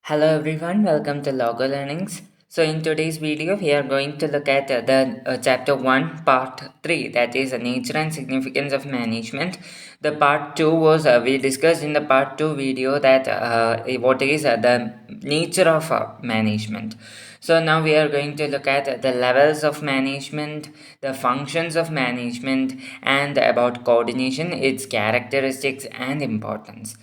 Hello everyone, welcome to Logo Learnings. So in today's video, we are going to look at the chapter 1, part 3, that is the nature and significance of management. The part 2 was, we discussed in the part 2 video that what is the nature of management. So now we are going to look at the levels of management, the functions of management, and about coordination, its characteristics and importance.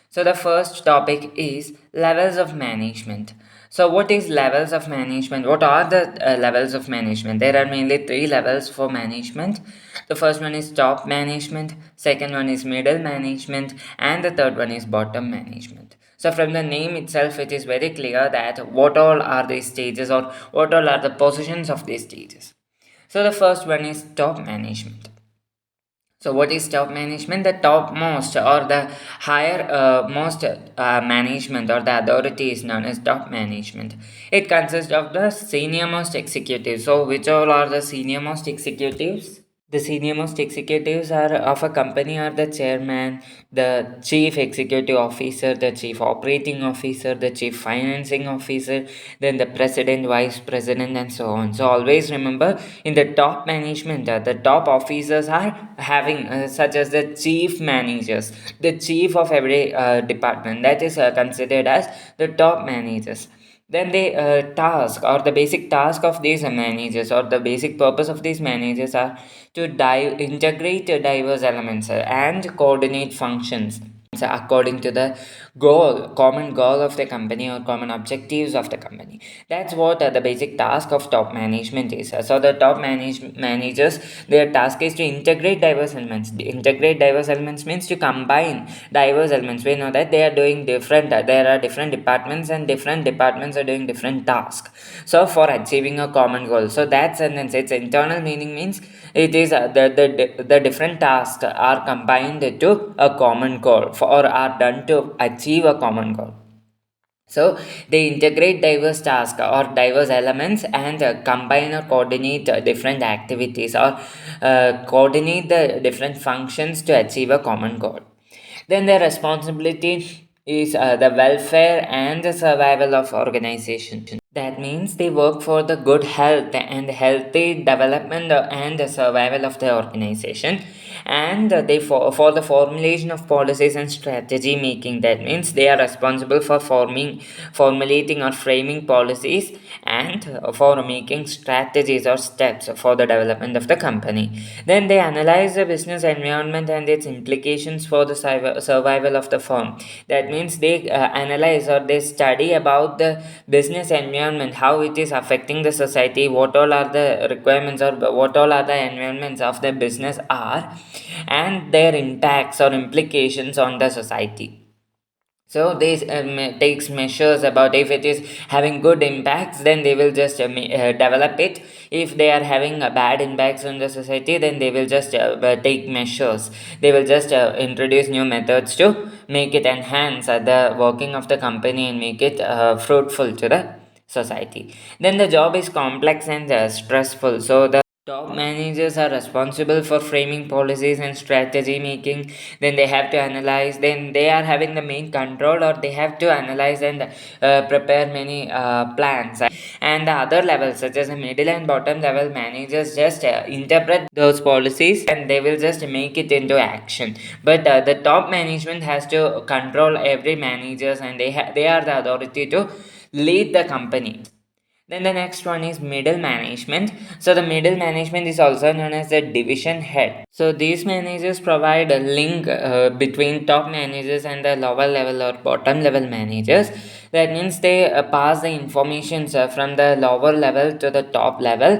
So the first topic is levels of management. So what is levels of management? What are the levels of management? There are mainly three levels for management. The first one is top management, second one is middle management, and the third one is bottom management. So from the name itself, it is very clear that what all are these stages or what all are the positions of these stages. So the first one is top management. So, what is top management? The topmost or the higher most management or the authority is known as top management. It consists of the senior most executives. So, which all are the senior most executives? The senior most executives are of a company are the chairman, the chief executive officer, the chief operating officer, the chief financing officer, then the president, vice president, and so on. So always remember in the top management, the top officers are having such as the chief managers, the chief of every department. That is considered as the top managers. Then the task or the basic task of these managers or the basic purpose of these managers are to integrate diverse elements and coordinate functions according to the common goal of the company or common objectives of the company. That's what the basic task of top management is. So the managers, their task is to integrate diverse elements. Integrate diverse elements means to combine diverse elements. We know that they are doing different, there are different departments and different departments are doing different tasks, so for achieving a common goal. So that sentence, its internal meaning means it is the different tasks are combined to a common goal or are done to achieve a common goal. So they integrate diverse tasks or diverse elements and combine or coordinate different activities or coordinate the different functions to achieve a common goal. Then their responsibility is the welfare and the survival of organization. That means they work for the good health and healthy development and the survival of the organization, and for the formulation of policies and strategy making. That means they are responsible for formulating or framing policies and for making strategies or steps for the development of the company. Then they analyze the business environment and its implications for the survival of the firm. That means they analyze or they study about the business environment, how it is affecting the society, what all are the requirements or what all are the environments of the business are, and their impacts or implications on the society. So this takes measures about if it is having good impacts, then they will just develop it. If they are having bad impacts on the society, then they will just take measures. They will just introduce new methods to make it enhance the working of the company and make it fruitful to the society. Then the job is complex and stressful. So the top managers are responsible for framing policies and strategy making. Then they have to analyze. Then they are having the main control, or they have to analyze and prepare many plans. And the other levels, such as the middle and bottom level managers, just interpret those policies and they will just make it into action. But the top management has to control every managers, and they are the authority to lead the company. Then the next one is middle management. So the middle management is also known as the division head. So these managers provide a link between top managers and the lower level or bottom level managers. That means they pass the information from the lower level to the top level,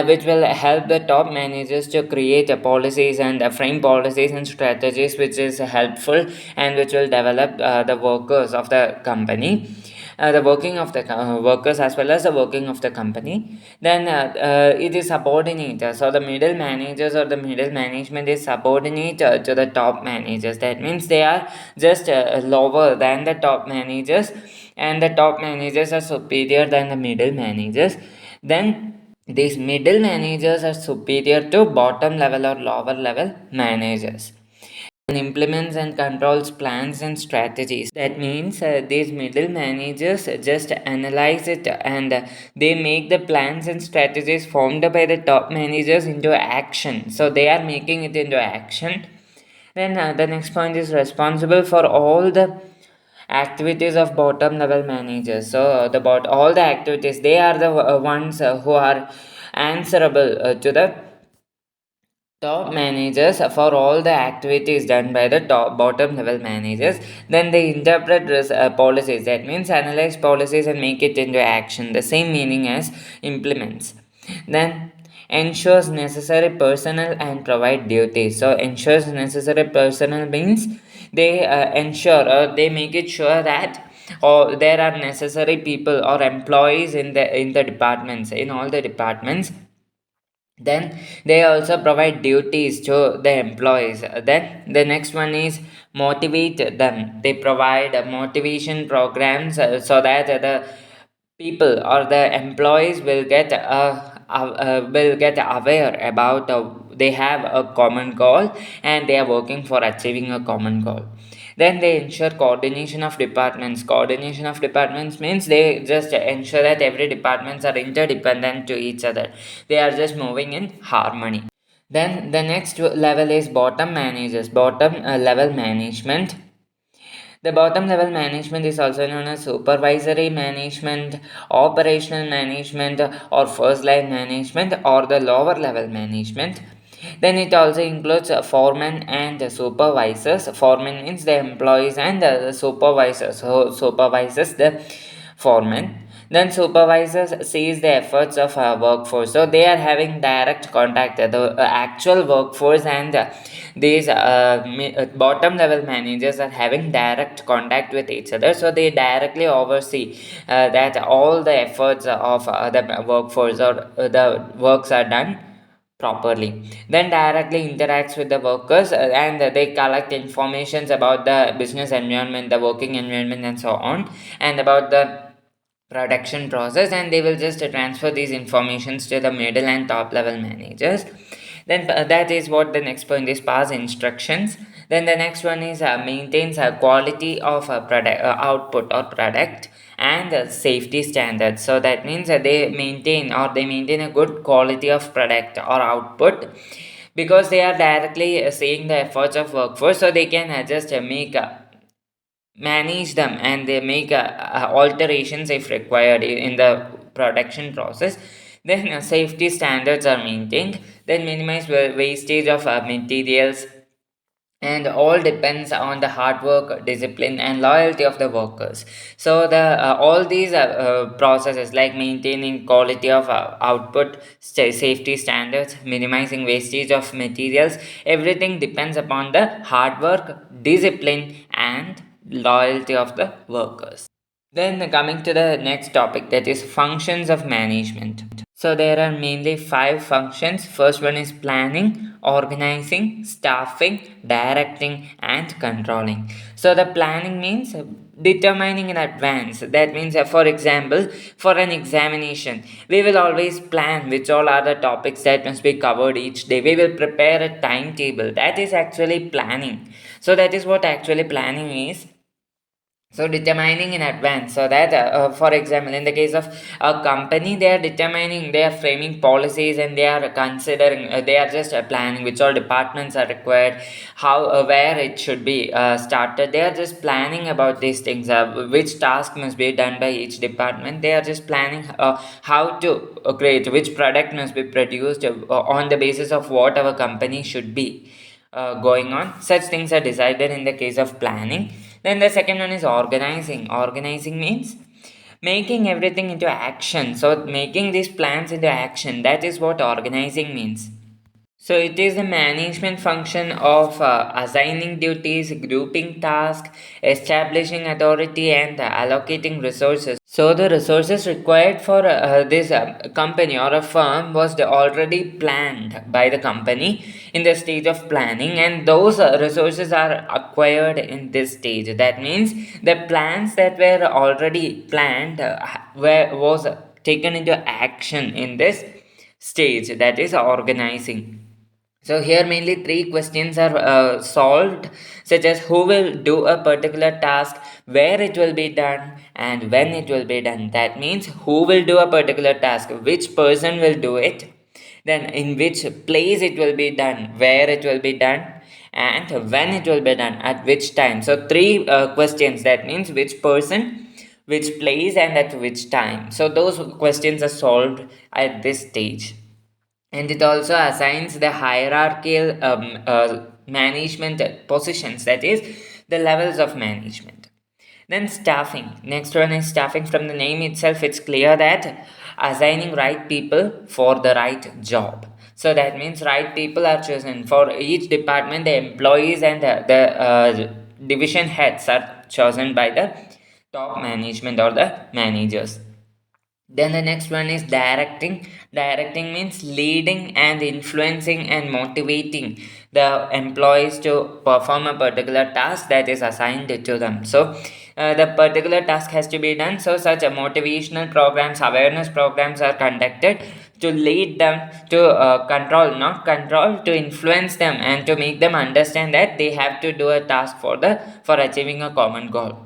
which will help the top managers to create policies and frame policies and strategies, which is helpful and which will develop the workers of the company, the working of the workers as well as the working of the company. Then it is subordinate. So the middle managers or the middle management is subordinate to the top managers. That means they are just lower than the top managers, and the top managers are superior than the middle managers. Then these middle managers are superior to bottom level or lower level managers. implements and controls plans and strategies. That means these middle managers just analyze it, and they make the plans and strategies formed by the top managers into action. So they are making it into action. Then the next point is responsible for all the activities of bottom level managers. So all the activities, they are the ones who are answerable to the top managers for all the activities done by the top bottom level managers. Then they interpret policies, that means analyze policies and make it into action, the same meaning as implements. Then ensures necessary personnel and provide duties. So ensures necessary personnel means they ensure, or they make it sure that or there are necessary people or employees in the departments, in all the departments. Then they also provide duties to the employees. Then the next one is motivate them. They provide motivation programs so that the people or the employees will get aware about they have a common goal, and they are working for achieving a common goal. Then they ensure coordination of departments. Coordination of departments means they just ensure that every departments are interdependent to each other, they are just moving in harmony. Then the next level is bottom managers, bottom level management. The bottom level management is also known as supervisory management, operational management, or first line management, or the lower level management. Then it also includes foremen and supervisors. Foremen means the employees, and the supervisors who supervises the foreman. Then supervisors sees the efforts of a workforce. So they are having direct contact the actual workforce, and these bottom level managers are having direct contact with each other. So they directly oversee that all the efforts of the workforce or the works are done properly. Then directly interacts with the workers, and they collect informations about the business environment, the working environment, and so on, and about the production process, and they will just transfer these informations to the middle and top level managers. Then that is what the next point is, pass instructions. Then the next one is maintains a quality of a product output or product, and safety standards. So that means they maintain a good quality of product or output, because they are directly seeing the efforts of workforce, so they can just make manage them, and they make alterations if required in the production process. Then safety standards are maintained. Then minimize wastage of materials, and all depends on the hard work, discipline, and loyalty of the workers. So the all these processes, like maintaining quality of output, safety standards, minimizing wastage of materials, everything depends upon the hard work, discipline, and loyalty of the workers. Then coming to the next topic, that is functions of management. So there are mainly five functions. First one is planning, organizing, staffing, directing, and controlling. So the planning means determining in advance. That means, for example, for an examination, we will always plan which all are the topics that must be covered each day. We will prepare a timetable. That is actually planning. So that is what actually planning is. So determining in advance, so that for example, in the case of a company, they are framing policies, and they are considering, they are just planning which all departments are required, how where it should be started. They are just planning about these things, which task must be done by each department. They are just planning how to create which product must be produced on the basis of what our company should be going on. Such things are decided in the case of planning. Then the second one is organizing. Organizing means making everything into action. So making these plans into action, that is what organizing means. So it is the management function of assigning duties, grouping tasks, establishing authority, and allocating resources. So the resources required for this company or a firm was already planned by the company in the stage of planning, and those resources are acquired in this stage. That means the plans that were already planned was taken into action in this stage, that is organizing. So here mainly three questions are solved, such as who will do a particular task, where it will be done, and when it will be done. That means who will do a particular task, which person will do it, then in which place it will be done, where it will be done, and when it will be done, at which time. So three questions. That means which person, which place, and at which time. So those questions are solved at this stage. And it also assigns the hierarchical management positions, that is the levels of management. Then staffing, next one is staffing. From the name itself it's clear that assigning right people for the right job. So that means right people are chosen for each department. The employees and the division heads are chosen by the top management or the managers. Then the next one is directing. Directing means leading and influencing and motivating the employees to perform a particular task that is assigned to them. So the particular task has to be done. So such a motivational programs, awareness programs are conducted to lead them, to control, not control, to influence them and to make them understand that they have to do a task for achieving a common goal.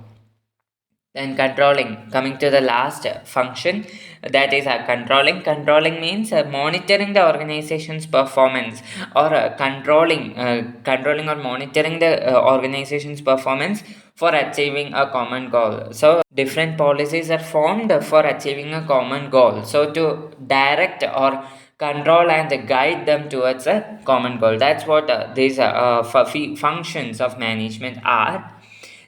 Then controlling, coming to the last function, that is controlling. Controlling means monitoring the organization's performance, or controlling or monitoring the organization's performance for achieving a common goal. So different policies are formed for achieving a common goal, so to direct or control and guide them towards a common goal. That's what these functions of management are.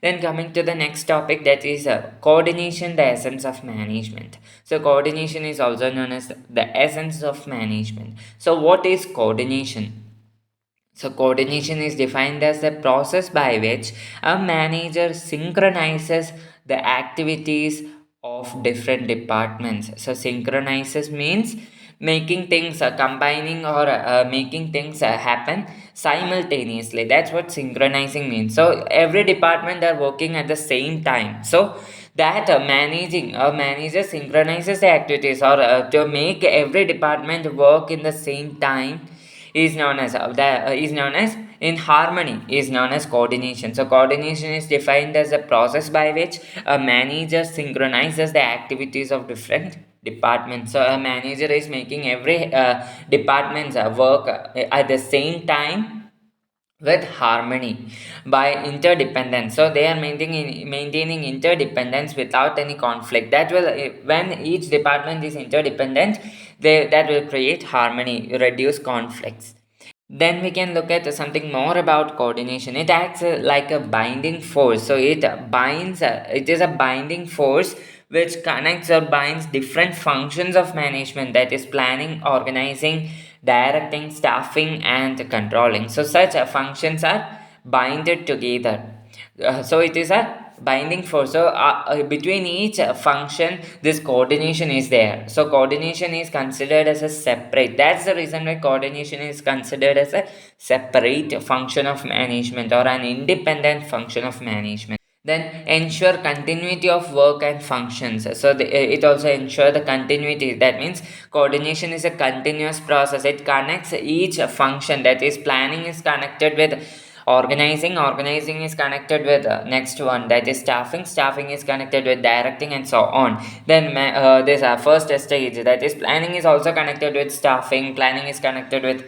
Then coming to the next topic, that is coordination, the essence of management. So coordination is also known as the essence of management. So what is coordination? So coordination is defined as the process by which a manager synchronizes the activities of different departments. So synchronizes means making things combining or making things happen simultaneously. That's what synchronizing means. So every department are working at the same time. So that managing a manager synchronizes the activities, or to make every department work in the same time is known as in harmony, is known as coordination. So coordination is defined as a process by which a manager synchronizes the activities of different departments. So a manager is making every department's work at the same time with harmony by interdependence. So they are maintaining interdependence without any conflict. That will when each department is interdependent, that will create harmony, reduce conflicts. Then we can look at something more about coordination. It acts like a binding force. So it is a binding force which connects or binds different functions of management, that is planning, organizing, directing, staffing, and controlling. So such functions are binded together. So it is a binding force. So between each function, this coordination is there. So coordination is considered as a separate. That's the reason why coordination is considered as a separate function of management, or an independent function of management. Then ensure continuity of work and functions. So it also ensure the continuity. That means coordination is a continuous process. It connects each function, that is planning is connected with organizing is connected with next one, that is staffing is connected with directing, and so on. Then there's a first stage, that is planning is also connected with staffing, planning is connected with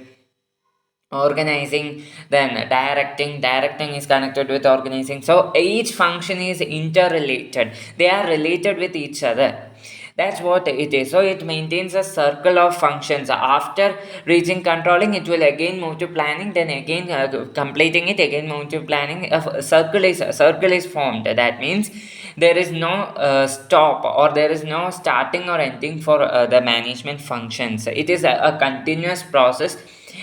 organizing, then directing is connected with organizing. So each function is interrelated, they are related with each other. That's what it is. So it maintains a circle of functions. After reaching controlling, it will again move to planning, then again completing it, again move to planning. A circle is formed. That means there is no stop, or there is no starting or ending for the management functions. It is a continuous process,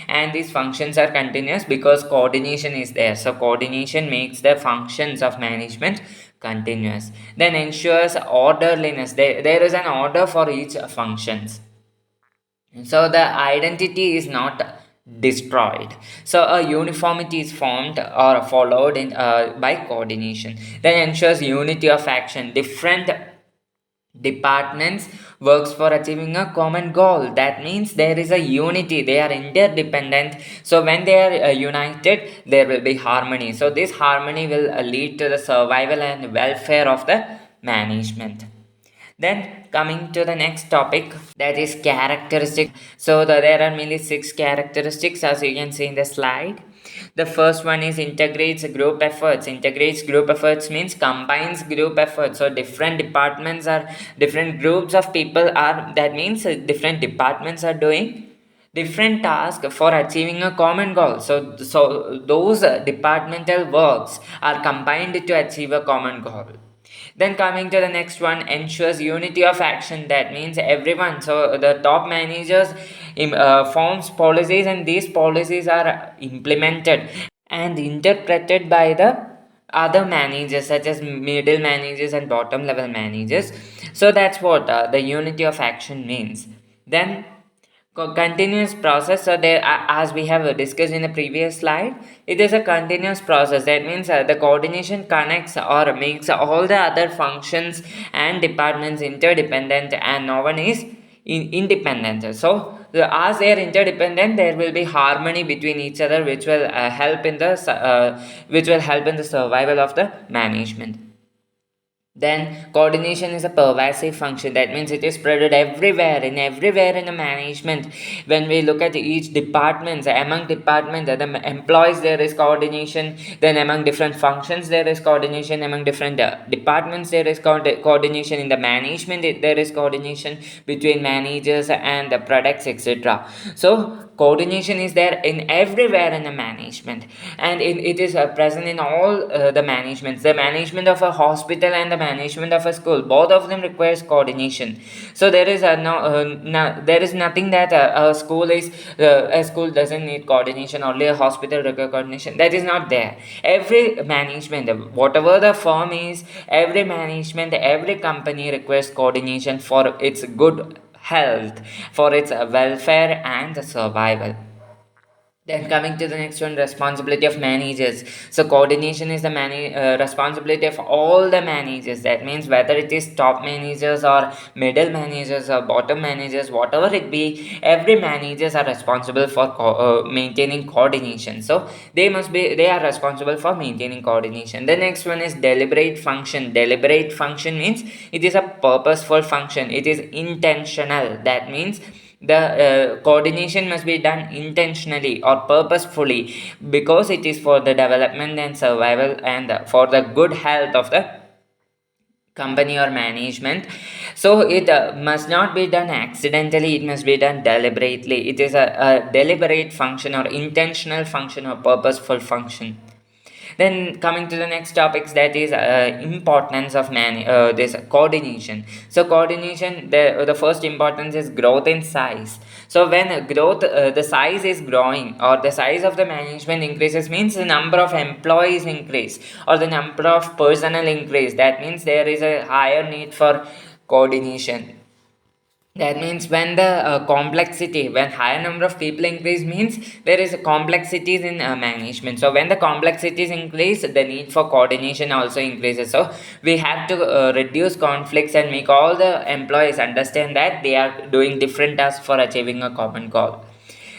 and these functions are continuous because coordination is there. So coordination makes the functions of management continuous. Then ensures orderliness. There is an order for each functions, so the identity is not destroyed. So a uniformity is formed or followed by coordination. Then ensures unity of action. departments works for achieving a common goal. That means there is a unity, they are interdependent. So when they are united, there will be harmony. So this harmony will lead to the survival and welfare of the management. Then coming to the next topic, that is characteristic. So there are mainly 6 characteristics as you can see in the slide. The first one is integrates group efforts. Integrates group efforts means combines group efforts. So different departments are different groups of people are, that means different departments are doing different tasks for achieving a common goal. So those departmental works are combined to achieve a common goal. Then coming to the next one, ensures unity of action. That means everyone. So the top managers forms policies, and these policies are implemented and interpreted by the other managers, such as middle managers and bottom level managers. So that's what the unity of action means. Then continuous process. So there, as we have discussed in the previous slide, it is a continuous process. That means the coordination connects or makes all the other functions and departments interdependent, and no one is independent. So as they are interdependent, there will be harmony between each other, which will help in the survival of the management. Then coordination is a pervasive function. That means it is spread everywhere in the management. When we look at each department, among departments, the employees, there is coordination. Then among different functions, there is coordination. Among different departments, there is coordination. In the management, there is coordination between managers and the products, etc. So coordination is there in everywhere in the management, and it is present in all the managements. The management of a hospital and the management of a school, both of them requires coordination. So there is there is nothing that a school doesn't need coordination, only a hospital requires coordination. That is not there. Every management, whatever the firm is, every management, every company requires coordination for its good health, for its welfare and survival. Then coming to the next one, responsibility of managers. So coordination is the responsibility of all the managers. That means whether it is top managers or middle managers or bottom managers, whatever it be, every managers are responsible for maintaining coordination. So they are responsible for maintaining coordination. The next one is deliberate function. Deliberate function means it is a purposeful function. It is intentional. That means the coordination must be done intentionally or purposefully, because it is for the development and survival and for the good health of the company or management. So it must not be done accidentally, it must be done deliberately. It is a deliberate function or intentional function or purposeful function. Then coming to the next topics, that is importance of this coordination. So coordination, the first importance is growth in size. So when growth the size is growing, or the size of the management increases, means the number of employees increase or the number of personnel increase. That means there is a higher need for coordination. That means when the complexity, when higher number of people increase, means there is complexities in management. So when the complexities increase, the need for coordination also increases. So we have to reduce conflicts and make all the employees understand that they are doing different tasks for achieving a common goal.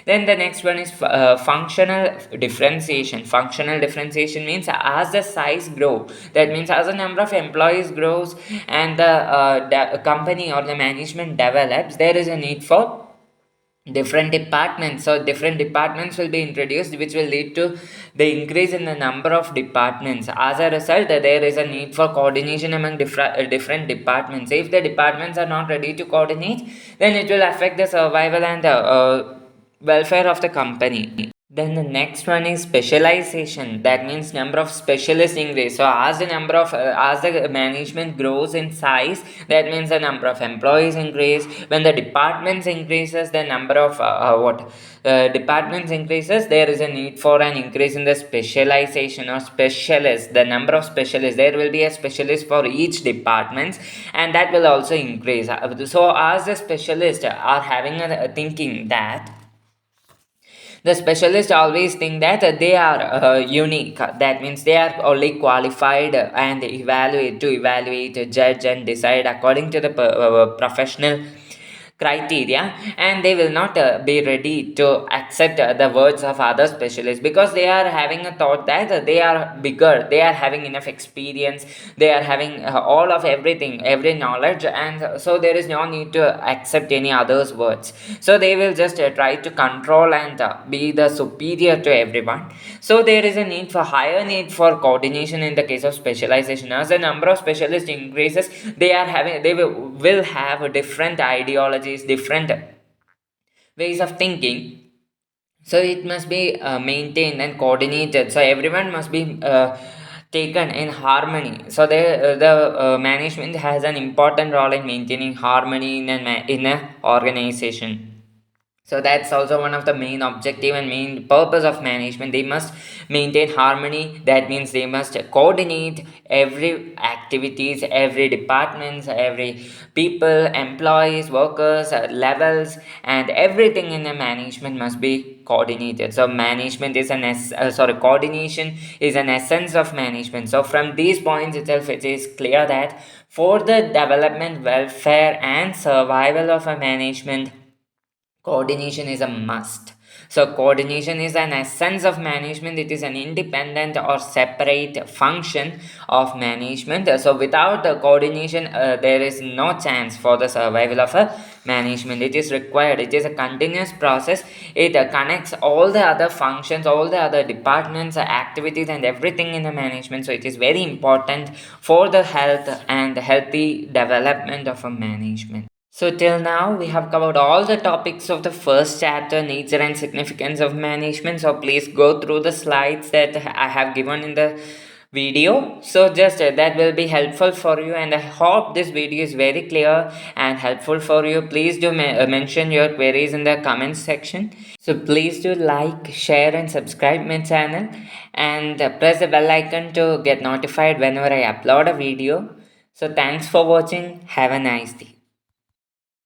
Then the next one is functional differentiation. Functional differentiation means as the size grow, that means as the number of employees grows and the company or the management develops, there is a need for different departments. So different departments will be introduced, which will lead to the increase in the number of departments. As a result, there is a need for coordination among different departments. If the departments are not ready to coordinate, then it will affect the survival and the welfare of the company. Then the next one is specialization. That means number of specialists increase. So as the number of as the management grows in size, that means the number of employees increase. When the departments increases, the number of departments increases, there is a need for an increase in the specialization or specialists. The number of specialists, there will be a specialist for each department, and that will also increase. So as the specialists are having a thinking that The specialists always think that they are unique. That means they are only qualified and evaluate, judge, and decide according to the professional criteria, and they will not be ready to accept the words of other specialists, because they are having a thought that they are bigger, they are having enough experience, they are having all of everything, every knowledge, and so there is no need to accept any others words. So they will just try to control and be the superior to everyone. So there is a need for higher need for coordination in the case of specialization. As the number of specialists increases, they will have different ideologies, different ways of thinking. So it must be maintained and coordinated, so everyone must be taken in harmony. So the management has an important role in maintaining harmony in a organization. So that's also one of the main objective and main purpose of management. They must maintain harmony. That means they must coordinate every activities, every departments, every people, employees, workers, levels, and everything in the management must be coordinated. So management is coordination is an essence of management. So from these points itself, it is clear that for the development, welfare, and survival of a management, coordination is a must. So, coordination is an essence of management. It is an independent or separate function of management. So, without the coordination, there is no chance for the survival of a management. It is required. It is a continuous process. It connects all the other functions, all the other departments, activities, and everything in the management. So, it is very important for the health and healthy development of a management. So, till now, we have covered all the topics of the first chapter, nature and significance of management. So, please go through the slides that I have given in the video. So, just that will be helpful for you, and I hope this video is very clear and helpful for you. Please do mention your queries in the comments section. So, please do like, share, and subscribe my channel, and press the bell icon to get notified whenever I upload a video. So, thanks for watching. Have a nice day.